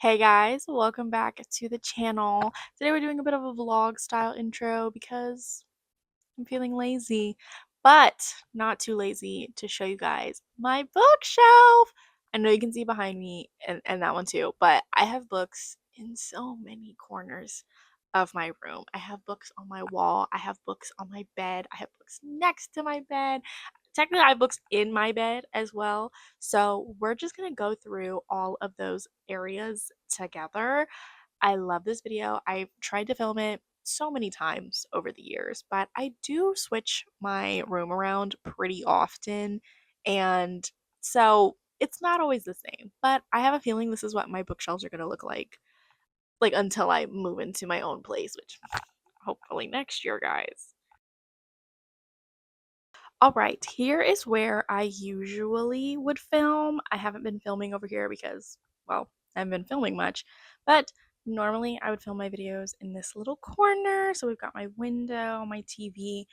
Hey guys, welcome back to the channel. Today we're doing a bit of a vlog style intro because I'm feeling lazy, but not too lazy to show you guys my bookshelf. I know you can see behind me and that one too, but I have books in so many corners of my room. I have books on my wall, I have books on my bed, I have books next to my bed. Technically, I have books in my bed as well. So we're just gonna go through all of those areas together. I love this video. I've tried to film it so many times over the years, but I do switch my room around pretty often. And so it's not always the same, but I have a feeling this is what my bookshelves are going to look like until I move into my own place, which hopefully next year, guys. All right, here is where I usually would film. I haven't been filming over here because, well, I haven't been filming much, but normally I would film my videos in this little corner. So we've got my window, my TV.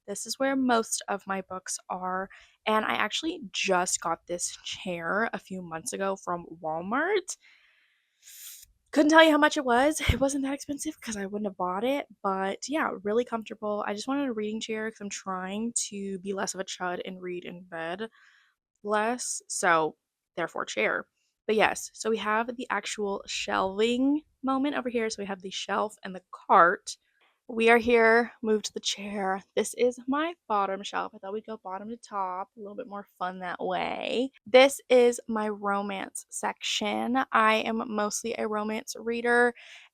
This is where most of my books are. And I actually just got this chair a few months ago from Walmart. Couldn't tell you how much it was. It wasn't that expensive because I wouldn't have bought it, but yeah, really comfortable. I just wanted a reading chair because I'm trying to be less of a chud and read in bed less, so therefore chair. But yes, so we have the actual shelving moment over here. So we have the shelf and the cart. We are here, move to the chair. This is my bottom shelf. I thought we'd go bottom to top, a little bit more fun that way. This is my romance section. I am mostly a romance reader.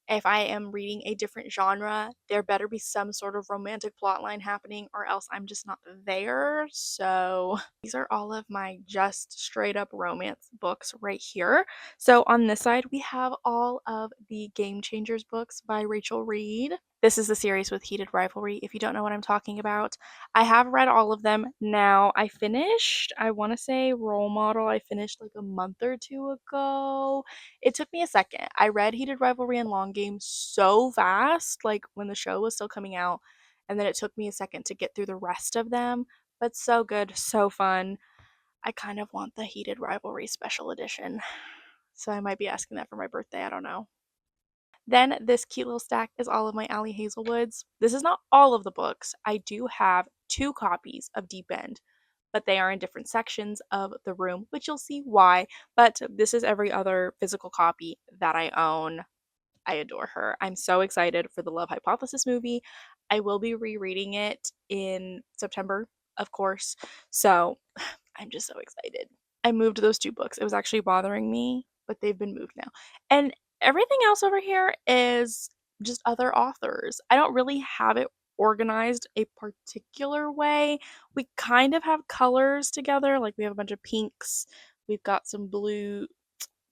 If I am reading a different genre, there better be some sort of romantic plotline happening, or else I'm just not there. So these are all of my just straight up romance books right here. So on this side, we have all of the Game Changers books by Rachel Reed. This is the series with Heated Rivalry, if you don't know what I'm talking about. I have read all of them now. I finished, I want to say Role Model, I finished like a month or two ago. It took me a second. I read Heated Rivalry and Long Game so fast, like when the show was still coming out, and then it took me a second to get through the rest of them. But so good, so fun. I kind of want the Heated Rivalry special edition. So I might be asking that for my birthday, I don't know. Then this cute little stack is all of my Ali Hazelwoods. This is not all of the books. I do have 2 copies of Deep End, but they are in different sections of the room, which you'll see why. But this is every other physical copy that I own. I adore her. I'm so excited for the Love Hypothesis movie. I will be rereading it in September, of course. So I'm just so excited. I moved those 2 books. It was actually bothering me, but they've been moved now. And everything else over here is just other authors. I don't really have it organized a particular way. We kind of have colors together, like we have a bunch of pinks, we've got some blue,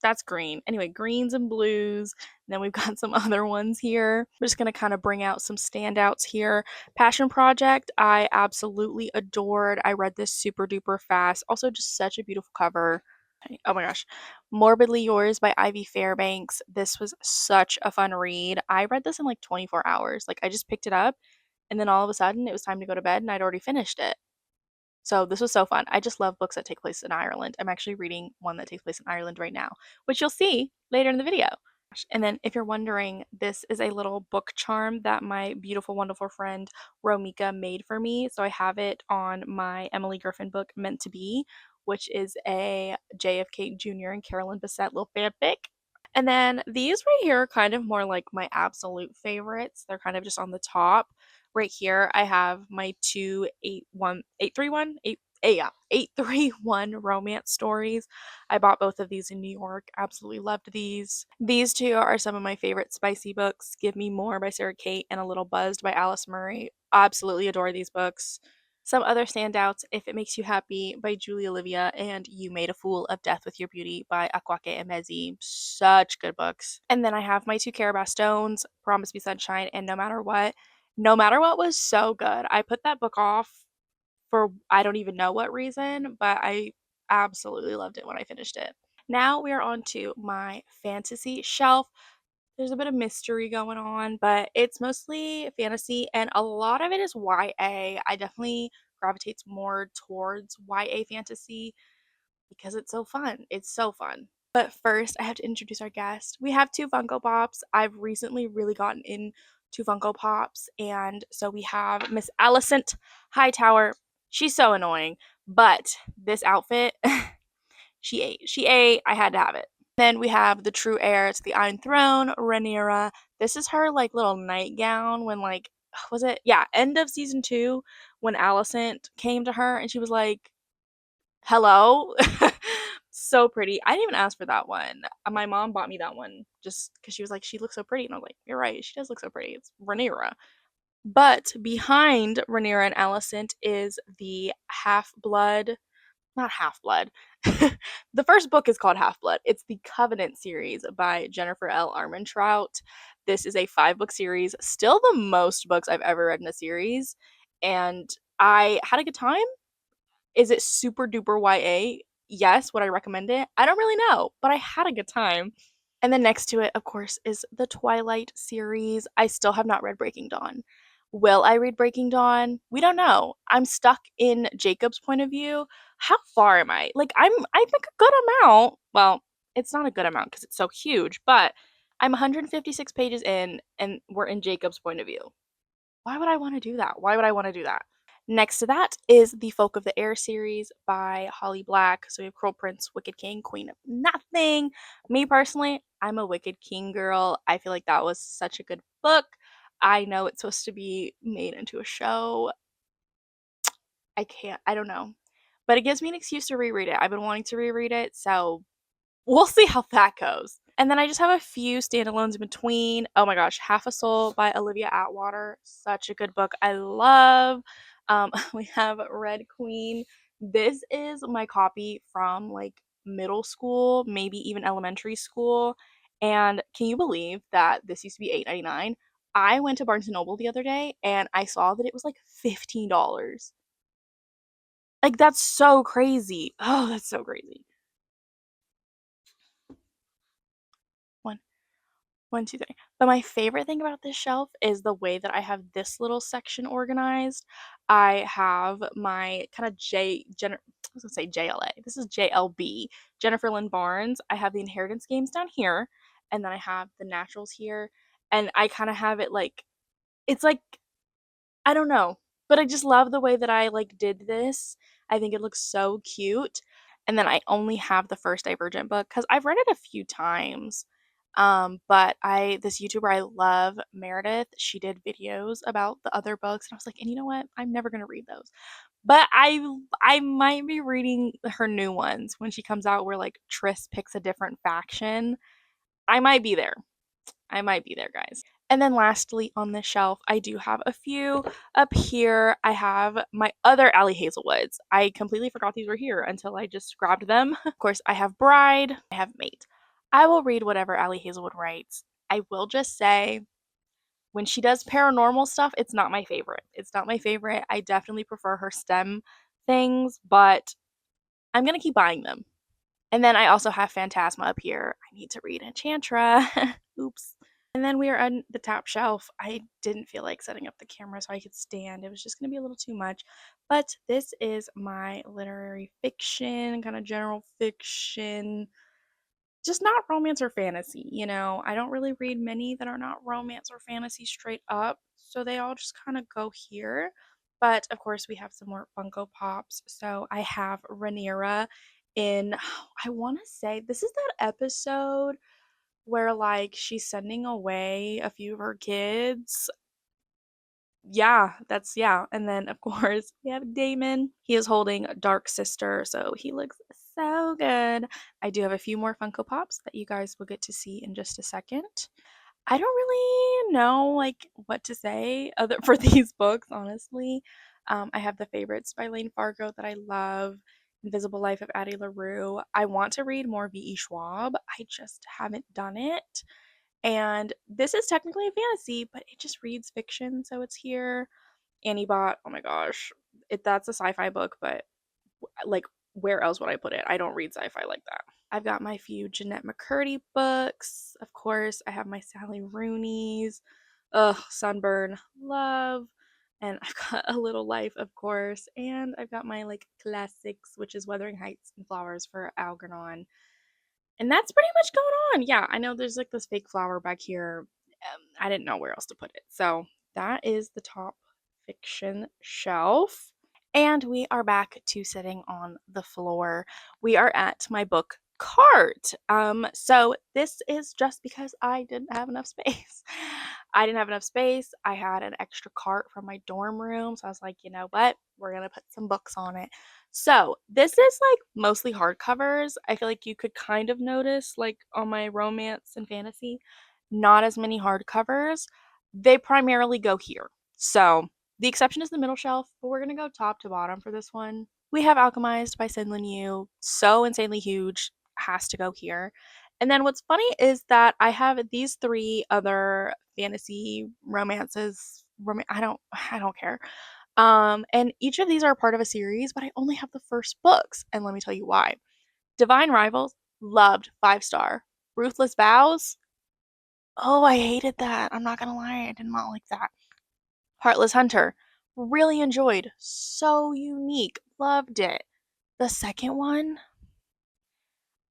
that's green. Anyway, greens and blues. And then we've got some other ones here. We're just going to kind of bring out some standouts here. Passion Project, I absolutely adored. I read this super duper fast. Also, just such a beautiful cover. Oh my gosh. Morbidly Yours by Ivy Fairbanks. This was such a fun read. I read this in like 24 hours. Like, I just picked it up, and then all of a sudden it was time to go to bed, and I'd already finished it. So this was so fun. I just love books that take place in Ireland. I'm actually reading one that takes place in Ireland right now, which you'll see later in the video. And then if you're wondering, this is a little book charm that my beautiful, wonderful friend Romika made for me. So I have it on my Emily Griffin book, Meant to Be, which is a JFK Jr. and Carolyn Bessette little fanfic. And then these right here are kind of more like my absolute favorites. They're kind of just on the top. Right here, I have my 831 romance stories. I bought both of these in New York. Absolutely loved these. These 2 are some of my favorite spicy books. Give Me More by Sarah Kate and A Little Buzzed by Alice Murray. Absolutely adore these books. Some other standouts, If It Makes You Happy by Julie Olivia and You Made a Fool of Death with Your Beauty by Akwake Emezi. Such good books. And then I have my 2 Carabas Stones, Promise Me Sunshine and No Matter What. No Matter What was so good. I put that book off for I don't even know what reason, but I absolutely loved it when I finished it. Now we are on to my fantasy shelf. There's a bit of mystery going on, but it's mostly fantasy and a lot of it is YA. I definitely gravitates more towards YA fantasy because it's so fun. It's so fun. But first, I have to introduce our guest. We have two Funko Pops. I've recently really gotten into Funko Pops, and so we have Miss Alicent Hightower. She's so annoying, but this outfit, she ate. She ate. I had to have it. Then we have the true heir to the Iron Throne, Rhaenyra. This is her like little nightgown when like was it? Yeah, end of season 2 when Alicent came to her and she was like, "Hello." So pretty. I didn't even ask for that one. My mom bought me that one just because she was like, "She looks so pretty," and I was like, "You're right. She does look so pretty." It's Rhaenyra. But behind Rhaenyra and Alicent is the half blood, not half blood. The first book is called Half Blood. It's the Covenant series by Jennifer L. Armentrout. This is a 5-book series, still the most books I've ever read in a series, and I had a good time. Is it super duper YA? Yes. Would I recommend it? I don't really know, but I had a good time. And then next to it, of course, is the Twilight series. I still have not read Breaking Dawn. Will I read Breaking Dawn? We don't know. I'm stuck in Jacob's point of view. How far am I? Like I think a good amount. Well, it's not a good amount because it's so huge, but I'm 156 pages in and we're in Jacob's point of view. Why would I want to do that? Why would I want to do that? Next to that is the Folk of the Air series by Holly Black. So we have Cruel Prince, Wicked King, Queen of Nothing. Me personally, I'm a Wicked King girl. I feel like that was such a good book. I know it's supposed to be made into a show. I don't know. But it gives me an excuse to reread it. I've been wanting to reread it, so we'll see how that goes. And then I just have a few standalones in between. Oh my gosh, Half a Soul by Olivia Atwater. Such a good book. I love. We have Red Queen. This is my copy from like middle school, maybe even elementary school. And can you believe that this used to be $8.99? I went to Barnes and Noble the other day and I saw that it was like $15. Like that's so crazy. Oh, that's so crazy. One, one, two, three. But my favorite thing about this shelf is the way that I have this little section organized. I have my kind of I was gonna say JLA. This is JLB, Jennifer Lynn Barnes. I have the Inheritance games down here, and then I have the Naturals here, and I kind of have it like it's like I don't know, but I just love the way that I like did this. I think it looks so cute. And then I only have the first Divergent book because I've read it a few times. But this YouTuber I love, Meredith, she did videos about the other books, and I was like, and you know what? I'm never gonna read those. But I might be reading her new ones when she comes out where like Triss picks a different faction. I might be there. I might be there, guys. And then lastly, on this shelf, I do have a few. Up here, I have my other Ali Hazelwoods. I completely forgot these were here until I just grabbed them. Of course, I have Bride, I have Mate. I will read whatever Ali Hazelwood writes. I will just say, when she does paranormal stuff, it's not my favorite. It's not my favorite. I definitely prefer her STEM things, but I'm going to keep buying them. And then I also have Phantasma up here. I need to read Enchantra. Oops. And then we are on the top shelf. I didn't feel like setting up the camera so I could stand. It was just going to be a little too much. But this is my literary fiction, kind of general fiction, just not romance or fantasy. I don't really read many that are not romance or fantasy straight up. So they all just kind of go here. But of course, we have some more Funko Pops. So I have Rhaenyra in, I want to say, this is that episode where like she's sending away a few of her kids. Yeah, yeah. And then of course we have Damon. He is holding Dark Sister, so he looks so good. I do have a few more Funko Pops that you guys will get to see in just a second. I don't really know like what to say other for these books, honestly. I have the favorites by Lane Fargo that I love. Invisible Life of Addie LaRue. I want to read more V.E. Schwab. I just haven't done it. And this is technically a fantasy, but it just reads fiction, so it's here. Annie Bot, oh my gosh. That's a sci-fi book, but like where else would I put it? I don't read sci-fi like that. I've got my few Jeanette McCurdy books. Of course, I have my Sally Rooney's. Ugh, Sunburn, love. And I've got A Little Life, of course. And I've got my like classics, which is Wuthering Heights and Flowers for Algernon. And that's pretty much going on. Yeah, I know there's like this fake flower back here. I didn't know where else to put it. So that is the top fiction shelf. And we are back to sitting on the floor. We are at my book cart. So this is just because I didn't have enough space. I didn't have enough space. I had an extra cart from my dorm room. So I was like, you know what? We're going to put some books on it. So this is like mostly hardcovers. I feel like you could kind of notice like on my romance and fantasy, not as many hardcovers. They primarily go here. So the exception is the middle shelf, but we're going to go top to bottom for this one. We have Alchemized by Sin Lin Yu. So insanely huge. Has to go here. And then what's funny is that I have these 3 other fantasy romances. I don't care. And each of these are a part of a series, but I only have the first books, and let me tell you why. Divine Rivals, loved, 5-star. Ruthless Vows, oh, I hated that. I'm not gonna lie, I did not like that. Heartless Hunter, really enjoyed, so unique, loved it. The second one,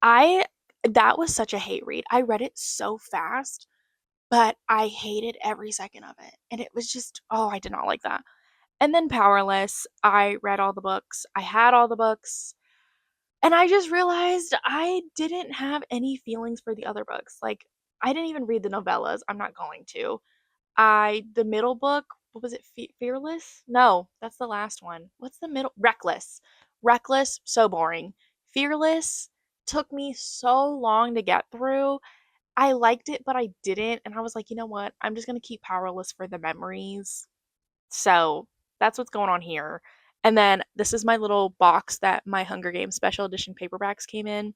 I that was such a hate read. I read it so fast, but I hated every second of it. And it was just, oh, I did not like that. And then Powerless, I read all the books. I had all the books. And I just realized I didn't have any feelings for the other books. Like, I didn't even read the novellas. I'm not going to. The middle book, what was it? Fearless? No, that's the last one. What's the middle? Reckless. Reckless, so boring. Fearless took me so long to get through. I liked it, but I didn't. And I was like, you know what? I'm just going to keep Powerless for the memories. So that's what's going on here. And then this is my little box that my Hunger Games special edition paperbacks came in.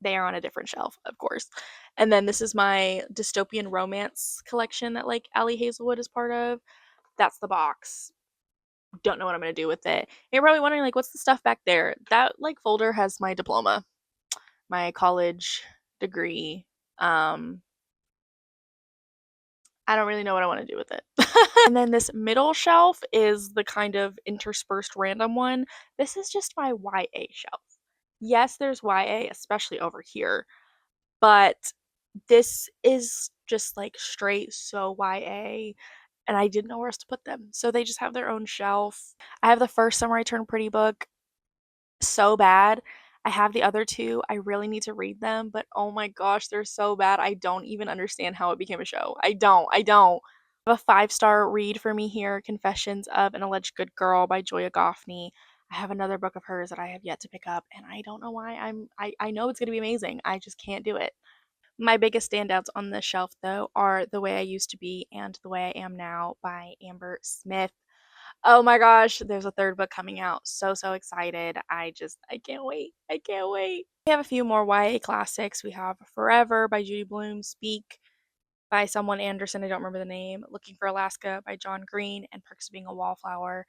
They are on a different shelf, of course. And then this is my dystopian romance collection that like Allie Hazelwood is part of. That's the box. Don't know what I'm gonna do with it. You're probably wondering like what's the stuff back there? That like folder has my diploma, my college degree. I don't really know what I want to do with it. And then this middle shelf is the kind of interspersed random one. This is just my YA shelf. Yes, there's YA, especially over here, but this is just like straight so YA, and I didn't know where else to put them. So they just have their own shelf. I have the first Summer I Turned Pretty book so bad. I have the other 2. I really need to read them, but oh my gosh, they're so bad. I don't even understand how it became a show. I don't. I have a 5-star read for me here, Confessions of an Alleged Good Girl by Joya Goffney. I have another book of hers that I have yet to pick up, and I don't know why I know it's going to be amazing. I just can't do it. My biggest standouts on this shelf though are The Way I Used to Be and The Way I Am Now by Amber Smith. Oh my gosh, there's a 3rd book coming out. So excited. I can't wait. I can't wait. We have a few more YA classics. We have Forever by Judy Blume, Speak by someone Anderson, I don't remember the name, Looking for Alaska by John Green, and Perks of Being a Wallflower.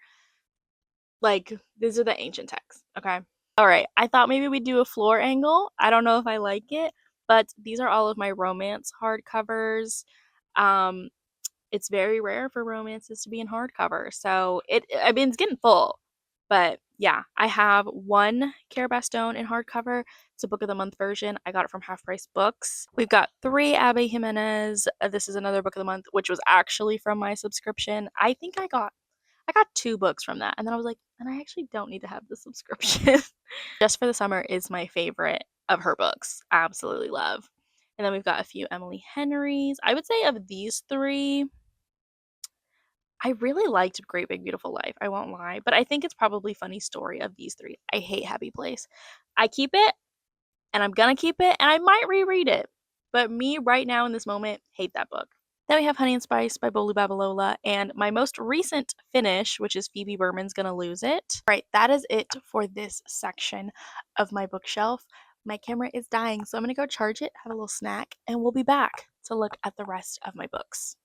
Like, these are the ancient texts, okay? All right, I thought maybe we'd do a floor angle. I don't know if I like it, but these are all of my romance hardcovers. Um, it's very rare for romances to be in hardcover. So I mean, it's getting full. But yeah, I have one Care Bastone in hardcover. It's a book of the month version. I got it from Half Price Books. We've got 3 Abby Jimenez. This is another book of the month, which was actually from my subscription. I think I got 2 books from that. And then I was like, and I actually don't need to have the subscription. Just for the Summer is my favorite of her books. Absolutely love. And then we've got a few Emily Henrys. I would say of these 3, I really liked Great Big Beautiful Life, I won't lie, but I think it's probably Funny Story of these 3. I hate Happy Place. I keep it, and I'm gonna keep it, and I might reread it. But me right now in this moment, hate that book. Then we have Honey and Spice by Bolu Babalola, and my most recent finish, which is Phoebe Berman's Gonna Lose It. All right, that is it for this section of my bookshelf. My camera is dying, so I'm gonna go charge it, have a little snack, and we'll be back to look at the rest of my books.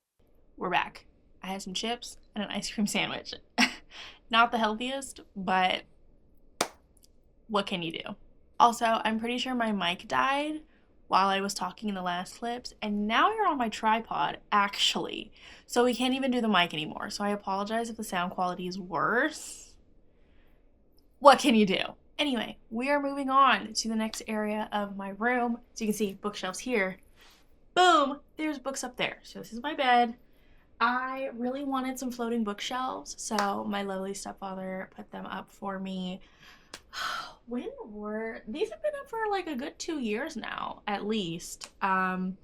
We're back. I had some chips and an ice cream sandwich. Not the healthiest, but what can you do? Also, I'm pretty sure my mic died while I was talking in the last clips, and now you're on my tripod, actually. So we can't even do the mic anymore. So I apologize if the sound quality is worse. What can you do? Anyway, we are moving on to the next area of my room. So you can see bookshelves here. Boom! There's books up there. So this is my bed. I really wanted some floating bookshelves, so my lovely stepfather put them up for me. When were these? Have been up for like a good 2 years now, at least. I've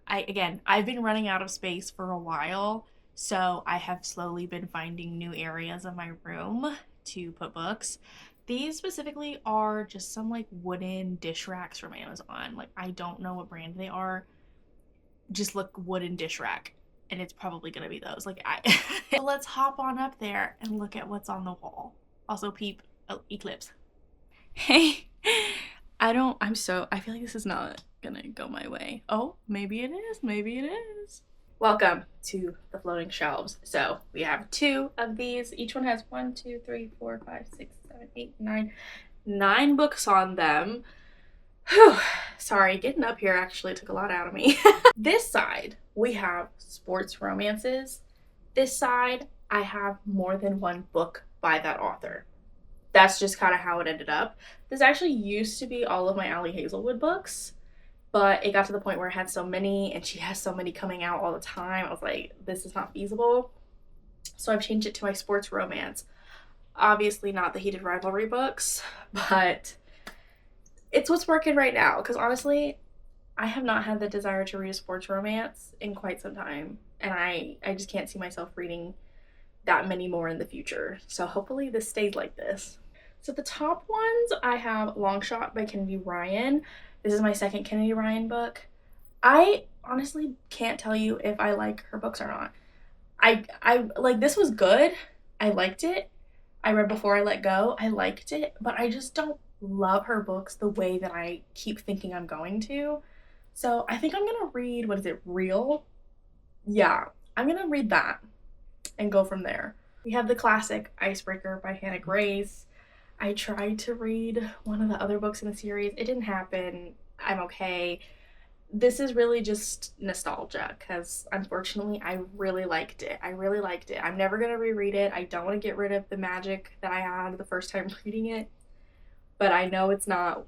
been running out of space for a while, so I have slowly been finding new areas of my room to put books. These specifically are just some like wooden dish racks from Amazon. Like, I don't know what brand they are. Just look wooden dish rack and it's probably gonna be those. Like, I so let's hop on up there and look at what's on the wall. Also peep eclipse. Hey, I feel like this is not gonna go my way. Oh, maybe it is, maybe it is. Welcome to the floating shelves. So we have 2 of these. Each one has 1, 2, 3, 4, 5, 6, 7, 8, 9 books on them. Whew. Sorry, getting up here actually took a lot out of me. This side, we have sports romances. This side, I have more than one book by that author. That's just kind of how it ended up. This actually used to be all of my Ali Hazelwood books, but it got to the point where I had so many and she has so many coming out all the time. I was like, this is not feasible. So I've changed it to my sports romance. Obviously not the Heated Rivalry books, but it's what's working right now, because honestly, I have not had the desire to read a sports romance in quite some time, and I just can't see myself reading that many more in the future. So hopefully this stays like this. So the top ones, I have Long Shot by Kennedy Ryan. This is my second Kennedy Ryan book. I honestly can't tell you if I like her books or not. I like, this was good. I liked it. I read Before I Let Go. I liked it, but I just don't love her books the way that I keep thinking I'm going to. So I think I'm gonna read, what is it, Real? Yeah, I'm gonna read that and go from there. We have the classic Icebreaker by Hannah Grace. I tried to read one of the other books in the series. It didn't happen. I'm okay. This is really just nostalgia, because unfortunately I really liked it. I really liked it. I'm never gonna reread it. I don't want to get rid of the magic that I had the first time reading it, but I know it's not.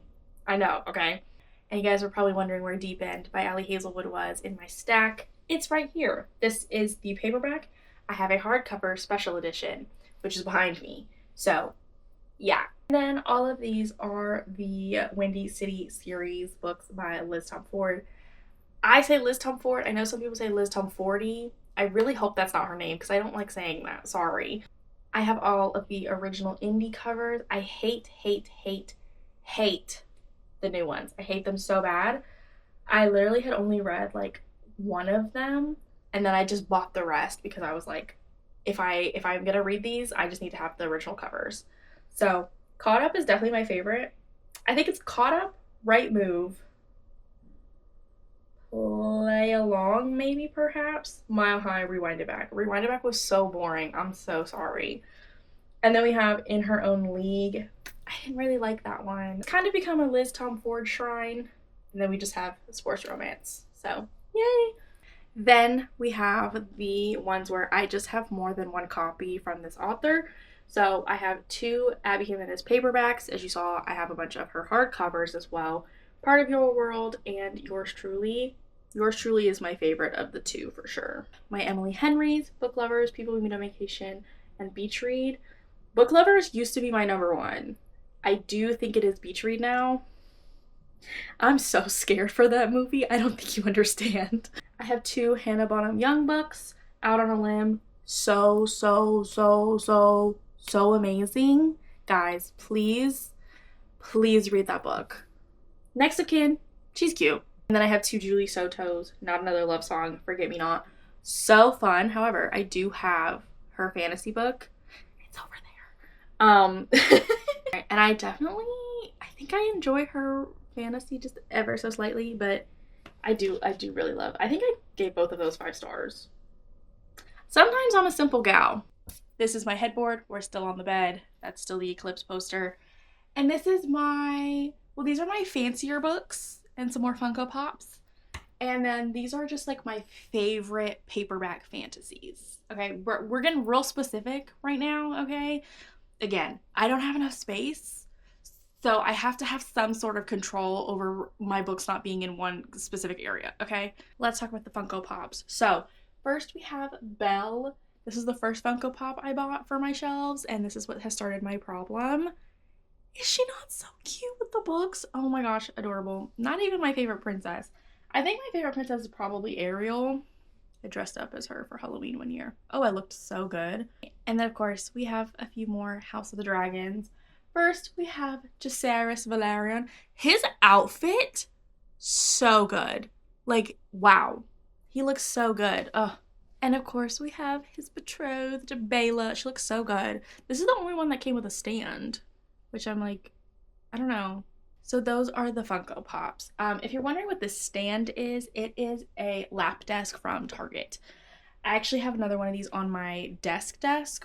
I know, okay? And you guys are probably wondering where Deep End by Ali Hazelwood was in my stack. It's right here. This is the paperback. I have a hardcover special edition, which is behind me. So, yeah. And then all of these are the Windy City series books by Liz Tom Ford. I say Liz Tom Ford. I know some people say Liz Tom Fordy. I really hope that's not her name, because I don't like saying that. Sorry. I have all of the original indie covers. I hate the new ones. I hate them so bad. I literally had only read like one of them, and then I just bought the rest because I was like, if I'm gonna read these, I just need to have the original covers. So Caught Up is definitely my favorite. I think it's Caught Up, Right Move, Play Along, maybe, perhaps, Mile High, Rewind It Back. Rewind It Back was so boring. I'm so sorry. And then we have In Her Own League. I didn't really like that one. It's kind of become a Liz Tom Ford shrine. And then we just have sports romance. So, yay! Then we have the ones where I just have more than one copy from this author. So I have 2 Abby Jimenez paperbacks. As you saw, I have a bunch of her hardcovers as well. Part of Your World and Yours Truly. Yours Truly is my favorite of the 2 for sure. My Emily Henry's, Book Lovers, People We Meet on Vacation, and Beach Read. Book Lovers used to be my number 1. I do think it is Beach Read now. I'm so scared for that movie. I don't think you understand. I have 2 Hannah Bonham Young books, Out on a Limb. So amazing. Guys, please read that book. Next of Kin, she's cute. And then I have 2 Julie Soto's, Not Another Love Song, Forget Me Not. So fun. However, I do have her fantasy book. It's over there. And I think I enjoy her fantasy just ever so slightly, but I do really love. I think I gave both of those 5 stars. Sometimes I'm a simple gal. This is my headboard. We're still on the bed. That's still the Eclipse poster. And this is these are my fancier books and some more Funko Pops. And then these are just like my favorite paperback fantasies. Okay, we're getting real specific right now, okay? Again, I don't have enough space. So I have to have some sort of control over my books not being in one specific area, okay? Let's talk about the Funko Pops. So first we have Belle. This is the first Funko Pop I bought for my shelves, and this is what has started my problem. Is she not so cute with the books? Oh my gosh, adorable. Not even my favorite princess. I think my favorite princess is probably Ariel. I dressed up as her for Halloween one year. Oh, I looked so good. And then, of course, we have a few more House of the Dragons. First, we have Jacaerys Valerian. His outfit, so good. Like, wow. He looks so good. Ugh. And of course, we have his betrothed, Baela. She looks so good. This is the only one that came with a stand, which I'm like, I don't know. So those are the Funko Pops. If you're wondering what this stand is, it is a lap desk from Target. I actually have another one of these on my desk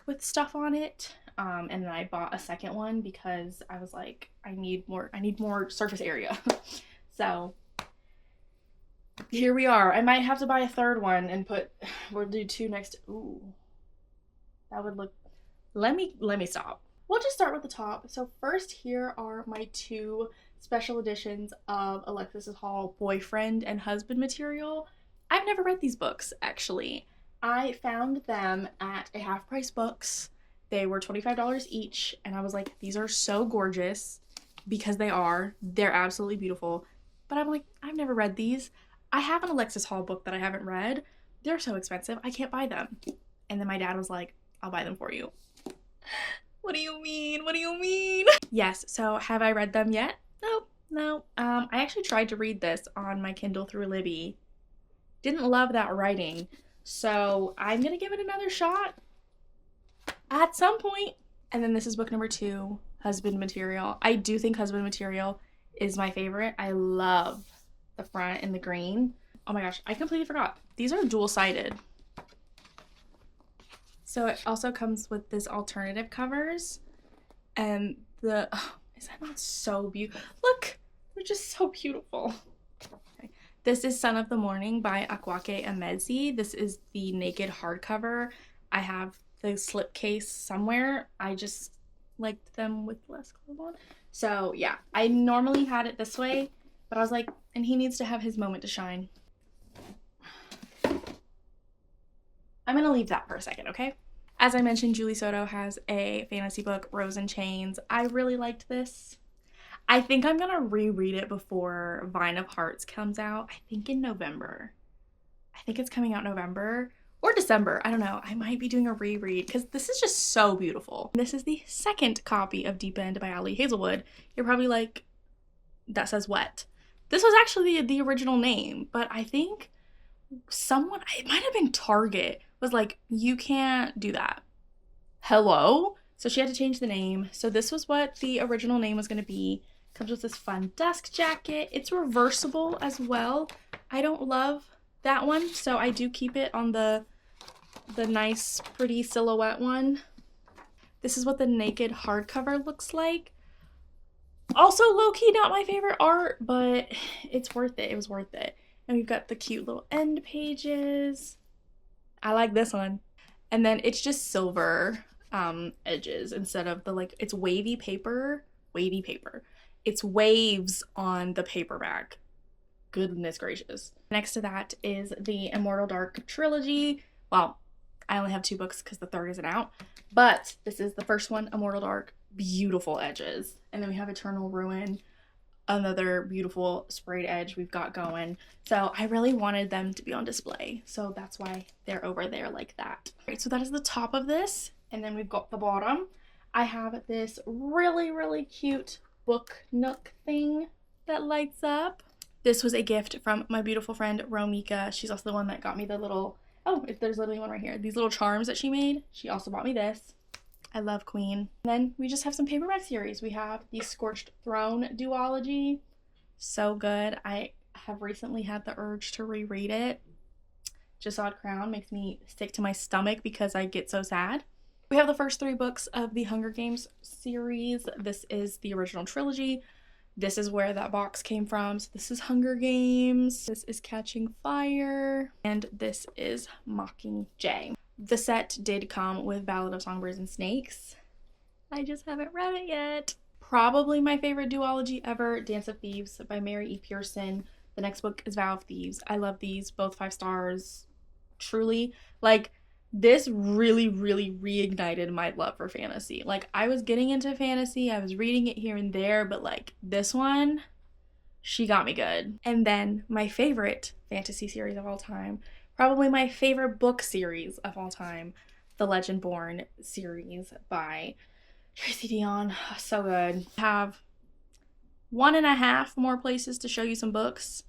with stuff on it. And then I bought a second one because I was like, I need more surface area. So here we are. I might have to buy a third one and we'll do two next. Ooh, that would look, let me stop. We'll just start with the top. So first, here are my two special editions of Alexis Hall Boyfriend and Husband material. I've never read these books, actually. I found them at a Half Price Books. They were $25 each, and I was like, these are so gorgeous, because they are. They're absolutely beautiful. But I'm like, I've never read these. I have an Alexis Hall book that I haven't read. They're so expensive, I can't buy them. And then my dad was like, I'll buy them for you. What do you mean? What do you mean? Yes, so have I read them yet? No. I actually tried to read this on my Kindle through Libby. Didn't love that writing. So I'm gonna give it another shot at some point. And then this is book number 2, Husband Material. I do think Husband Material is my favorite. I love the front in the green. Oh my gosh, I completely forgot. These are dual-sided. So it also comes with this alternative covers, and is that not so beautiful? Look, they're just so beautiful. Okay. This is Son of the Morning by Akwaeke Emezi. This is the naked hardcover. I have the slipcase somewhere. I just liked them with less clothes on. So yeah, I normally had it this way, but I was like, and he needs to have his moment to shine. I'm gonna leave that for a second, okay? As I mentioned, Julie Soto has a fantasy book, Rose in Chains. I really liked this. I think I'm gonna reread it before Vine of Hearts comes out. I think in November. I think it's coming out November or December. I don't know. I might be doing a reread because this is just so beautiful. This is the second copy of Deep End by Ali Hazelwood. You're probably like, that says what? This was actually the original name, but I think someone, it might have been Target, was like, you can't do that. Hello? So she had to change the name. So this was what the original name was going to be. Comes with this fun desk jacket. It's reversible as well. I don't love that one, so I do keep it on the nice, pretty silhouette one. This is what the naked hardcover looks like. Also low-key not my favorite art, but it's worth it. It was worth it. And we've got the cute little end pages. I like this one. And then it's just silver edges instead of the, like, it's wavy paper. It's waves on the paperback. Goodness gracious. Next to that is the Immortal Dark trilogy. Well, I only have 2 books because the third isn't out. But this is the first one, Immortal Dark. Beautiful edges. And then we have Eternal Ruin. Another beautiful sprayed edge we've got going. So I really wanted them to be on display. So that's why they're over there like that. All right, so that is the top of this. And then we've got the bottom. I have this really, really cute book nook thing that lights up. This was a gift from my beautiful friend Romika. She's also the one that got me the little, there's literally one right here. These little charms that she made. She also bought me this. I love Queen. And then we just have some paperback series. We have the Scorched Throne duology. So good. I have recently had the urge to reread it. Jessod Crown makes me sick to my stomach because I get so sad. We have the first 3 books of the Hunger Games series. This is the original trilogy. This is where that box came from. So this is Hunger Games. This is Catching Fire. And this is Mockingjay. The set did come with Ballad of Songbirds and Snakes. I just haven't read it yet. Probably my favorite duology ever, Dance of Thieves by Mary E. Pearson. The next book is Vow of Thieves. I love these, both 5 stars. Truly, like, this really, really reignited my love for fantasy. Like, I was getting into fantasy, I was reading it here and there, but like, this one, she got me good. And then my favorite fantasy series of all time, probably my favorite book series of all time, the Legendborn series by Tracy Deonn. So good. I have 1.5 more places to show you some books,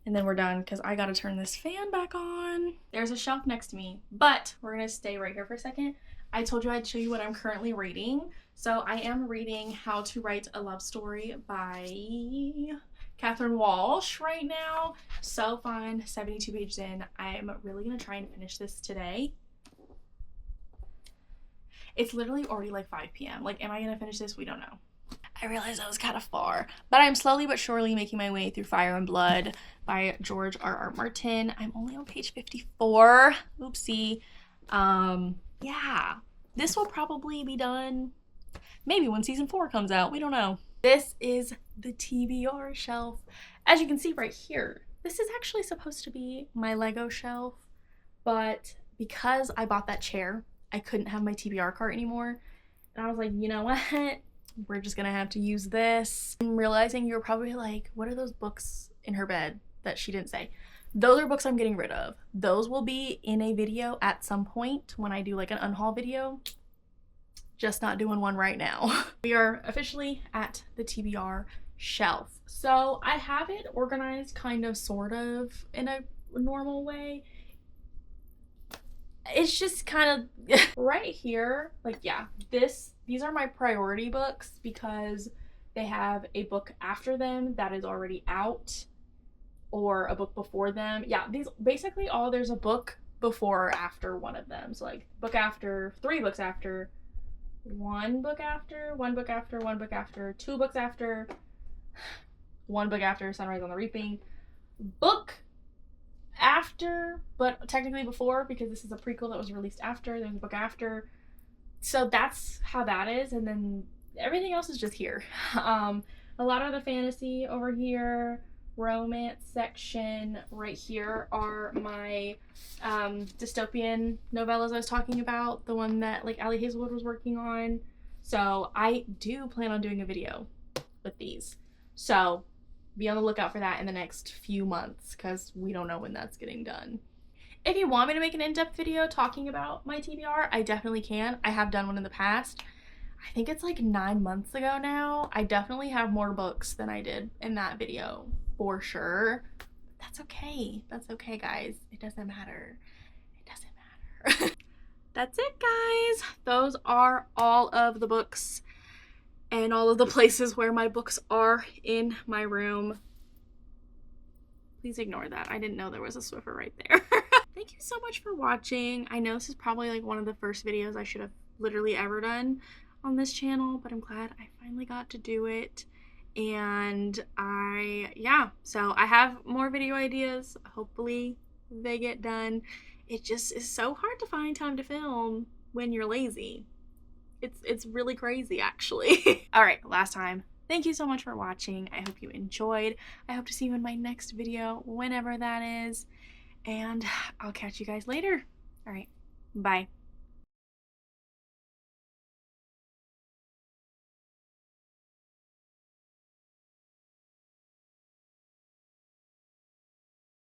and then we're done because I gotta turn this fan back on. There's a shelf next to me, but we're gonna stay right here for a second. I told you I'd show you what I'm currently reading. So I am reading How to Write a Love Story by Catherine Walsh right now. So fun, 72 pages in. I'm really gonna try and finish this today. It's literally already like 5 p.m. Like, am I gonna finish this? We don't know. I realized that was kind of far, but I'm slowly but surely making my way through Fire and Blood by George R.R. Martin. I'm only on page 54. Oopsie. Yeah, this will probably be done maybe when season 4 comes out. We don't know. This is the TBR shelf. As you can see right here, this is actually supposed to be my Lego shelf, but because I bought that chair, I couldn't have my TBR cart anymore. And I was like, you know what? We're just gonna have to use this. I'm realizing you're probably like, what are those books in her bed that she didn't say? Those are books I'm getting rid of. Those will be in a video at some point when I do like an unhaul video. Just not doing one right now. We are officially at the TBR shelf. So I have it organized kind of sort of in a normal way. It's just kind of right here, like, yeah, these are my priority books because they have a book after them that is already out or a book before them. Yeah, these basically all, there's a book before or after one of them. So like book after, 3 books after, 1 book after, 1 book after, 1 book after, 2 books after, 1 book after Sunrise on the Reaping, book after, but technically before because this is a prequel that was released after. There's a book after. So that's how that is, and then everything else is just here. A lot of the fantasy over here, romance section right here are my dystopian novellas I was talking about, the one that like Ali Hazelwood was working on. So I do plan on doing a video with these. So be on the lookout for that in the next few months because we don't know when that's getting done. If you want me to make an in-depth video talking about my TBR, I definitely can. I have done one in the past. I think it's like 9 months ago now. I definitely have more books than I did in that video for sure. That's okay. That's okay, guys. It doesn't matter. It doesn't matter. That's it, guys. Those are all of the books and all of the places where my books are in my room. Please ignore that. I didn't know there was a Swiffer right there. Thank you so much for watching. I know this is probably like one of the first videos I should have literally ever done on this channel, but I'm glad I finally got to do it. And yeah, so I have more video ideas. Hopefully they get done. It just is so hard to find time to film when you're lazy. It's really crazy, actually. All right, last time. Thank you so much for watching. I hope you enjoyed. I hope to see you in my next video, whenever that is. And I'll catch you guys later. All right, bye.